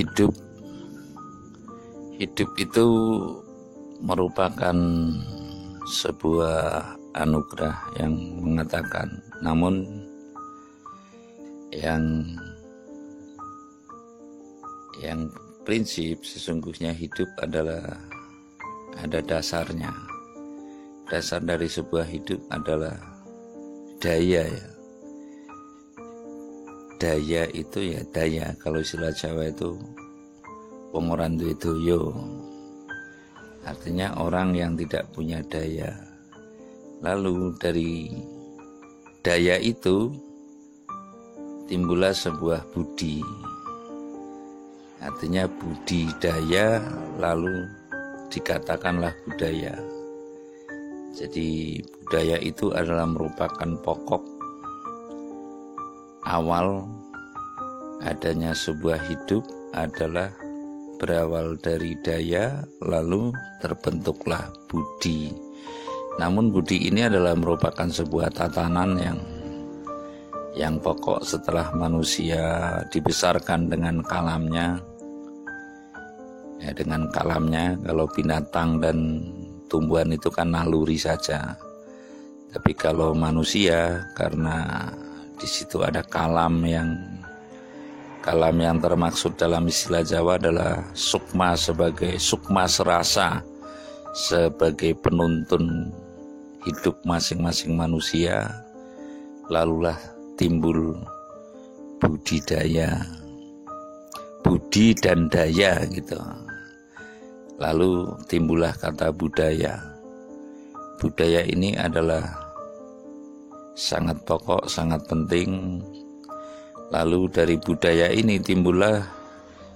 hidup. Hidup itu merupakan sebuah anugerah yang mengatakan, namun yang prinsip sesungguhnya hidup adalah ada dasarnya. Dasar dari sebuah hidup adalah daya ya. Daya itu ya daya, kalau istilah Jawa itu wong ora duwe daya. Artinya orang yang tidak punya daya. Lalu dari daya itu timbullah sebuah budi. Artinya budidaya lalu dikatakanlah budaya. Jadi budaya itu adalah merupakan pokok awal adanya sebuah hidup adalah berawal dari daya lalu terbentuklah budi. Namun budi ini adalah merupakan sebuah tatanan yang pokok setelah manusia dibesarkan dengan kalamnya. Ya, dengan kalamnya, kalau binatang dan tumbuhan itu kan naluri saja. Tapi kalau manusia, karena di situ ada kalam yang termaksud dalam istilah Jawa adalah sukma, sebagai sukma serasa, sebagai penuntun hidup masing-masing manusia, lalulah timbul budidaya, budi dan daya gitu. Lalu timbullah kata budaya. Budaya ini adalah sangat pokok, sangat penting. Lalu dari budaya ini timbullah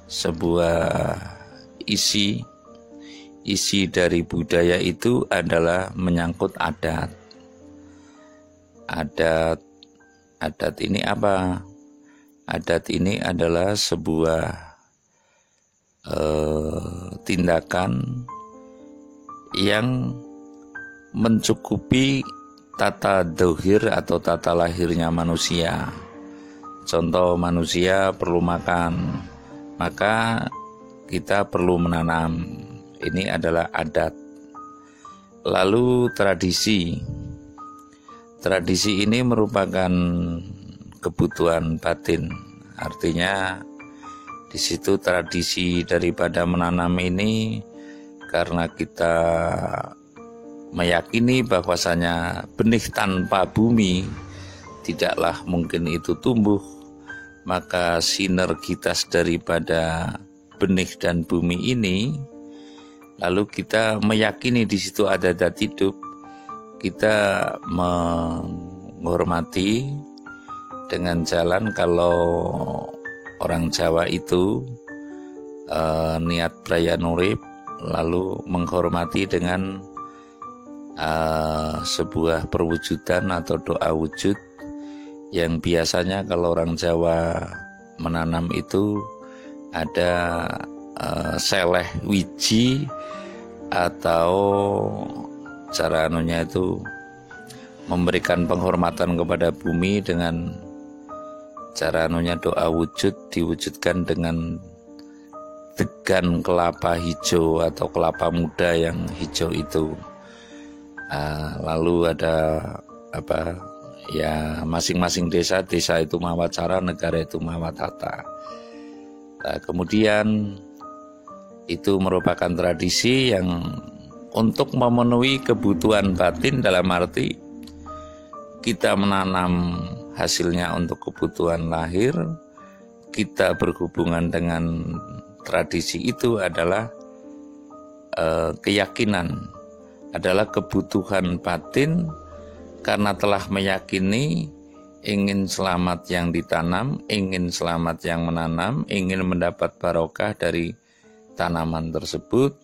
sebuah isi dari budaya itu adalah menyangkut adat. Adat ini apa? Adat ini adalah sebuah tindakan yang mencukupi tata dohir atau tata lahirnya manusia. Contoh, manusia perlu makan, maka kita perlu menanam. Ini adalah adat. Lalu tradisi. Tradisi ini merupakan kebutuhan batin. Artinya di situ tradisi daripada menanam ini karena kita meyakini bahwasanya benih tanpa bumi tidaklah mungkin itu tumbuh, maka sinergitas daripada benih dan bumi ini, lalu kita meyakini di situ ada zat hidup, kita menghormati dengan jalan, kalau orang Jawa itu niat braya nurip, lalu menghormati dengan sebuah perwujudan atau doa wujud yang biasanya kalau orang Jawa menanam itu ada seleh wiji atau cara anunya itu memberikan penghormatan kepada bumi dengan cara anunya doa wujud diwujudkan dengan degan kelapa hijau atau kelapa muda yang hijau itu. Lalu ada masing-masing desa itu mawa cara, negara itu mawa tata. Kemudian itu merupakan tradisi yang untuk memenuhi kebutuhan batin, dalam arti kita menanam hasilnya untuk kebutuhan lahir, kita berhubungan dengan tradisi itu adalah keyakinan, adalah kebutuhan batin karena telah meyakini ingin selamat yang ditanam, ingin selamat yang menanam, ingin mendapat barokah dari tanaman tersebut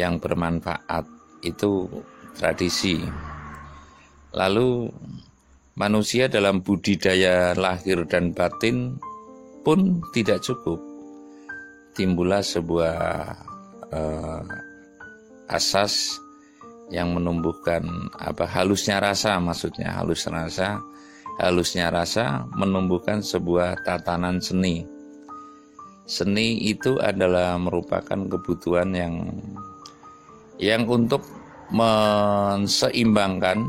yang bermanfaat. Itu tradisi. Lalu manusia dalam budidaya lahir dan batin pun tidak cukup. Timbullah sebuah asas yang menumbuhkan halusnya rasa, maksudnya halusnya rasa menumbuhkan sebuah tatanan seni. Seni itu adalah merupakan kebutuhan yang untuk menseimbangkan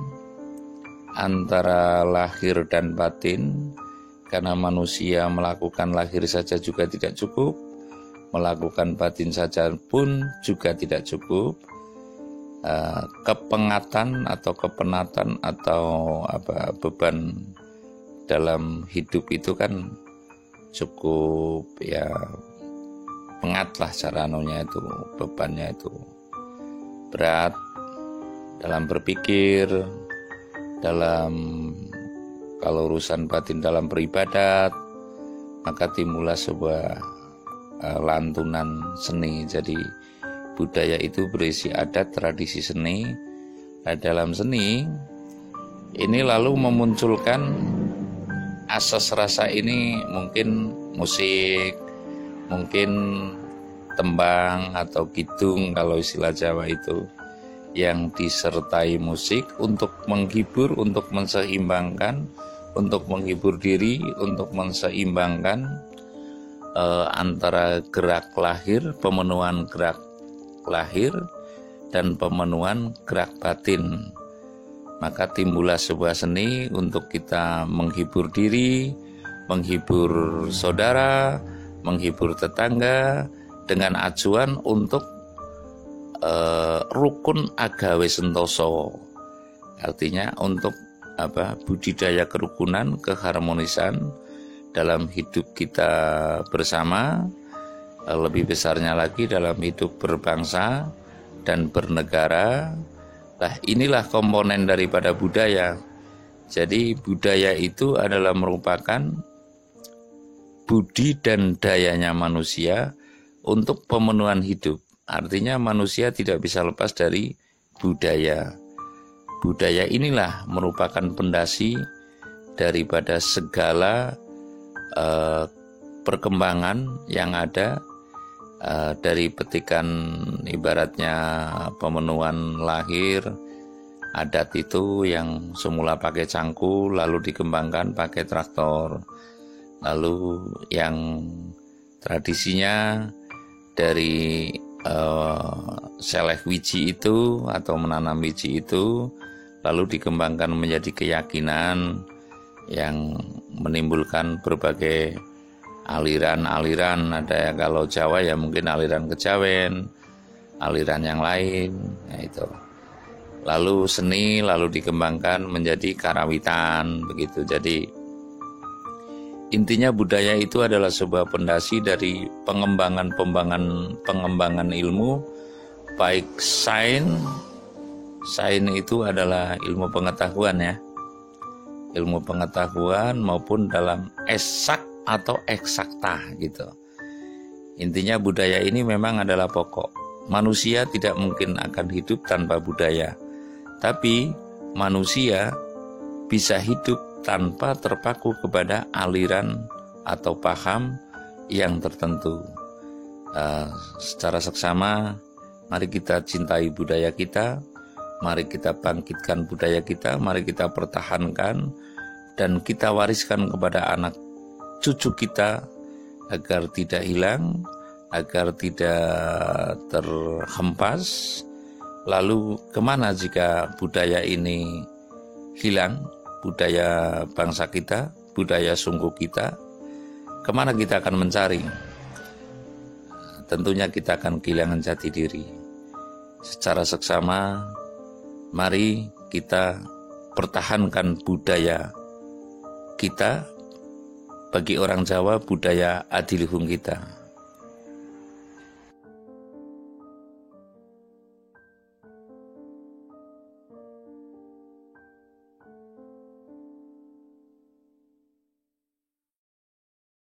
antara lahir dan batin, karena manusia melakukan lahir saja juga tidak cukup, melakukan batin saja pun juga tidak cukup. Kepengatan atau kepenatan atau beban dalam hidup itu kan cukup ya pengat lah, cara itu bebannya itu berat dalam berpikir, dalam kalau urusan batin dalam beribadat, maka timbullah sebuah lantunan seni. Jadi budaya itu berisi adat, tradisi, seni. Nah, dalam seni ini lalu memunculkan asas rasa ini, mungkin musik, mungkin tembang atau kidung kalau istilah Jawa itu, yang disertai musik untuk menghibur, untuk menseimbangkan, untuk menghibur diri, untuk menseimbangkan antara gerak lahir, pemenuhan gerak lahir dan pemenuhan gerak batin. Maka timbullah sebuah seni untuk kita menghibur diri, menghibur saudara, menghibur tetangga dengan acuan untuk rukun agawe sentoso. Artinya untuk budidaya kerukunan, keharmonisan dalam hidup kita bersama, lebih besarnya lagi dalam hidup berbangsa dan bernegara. Nah, inilah komponen daripada budaya. Jadi budaya itu adalah merupakan budi dan dayanya manusia untuk pemenuhan hidup. Artinya manusia tidak bisa lepas dari budaya. Budaya inilah merupakan pondasi daripada segala perkembangan yang ada, dari petikan ibaratnya pemenuhan lahir, adat itu yang semula pakai cangkul lalu dikembangkan pakai traktor, lalu yang tradisinya dari seleh wiji itu atau menanam wiji itu lalu dikembangkan menjadi keyakinan yang menimbulkan berbagai aliran-aliran. Ada kalau Jawa ya mungkin aliran kejawen, aliran yang lain, nah itu. Lalu seni lalu dikembangkan menjadi karawitan, begitu. Jadi intinya budaya itu adalah sebuah pondasi dari pengembangan ilmu, baik sains itu adalah ilmu pengetahuan ya, ilmu pengetahuan maupun dalam esak atau eksakta gitu. Intinya budaya ini memang adalah pokok. Manusia tidak mungkin akan hidup tanpa budaya. Tapi manusia bisa hidup tanpa terpaku kepada aliran atau paham yang tertentu. Secara seksama, mari kita cintai budaya kita, mari kita bangkitkan budaya kita, mari kita pertahankan dan kita wariskan kepada anak cucu kita agar tidak hilang, agar tidak terhempas. Lalu kemana jika budaya ini hilang, budaya bangsa kita, budaya sungguh kita, kemana kita akan mencari? Tentunya kita akan kehilangan jati diri. Secara seksama, mari kita pertahankan budaya kita. Bagi orang Jawa, budaya adiluhung kita.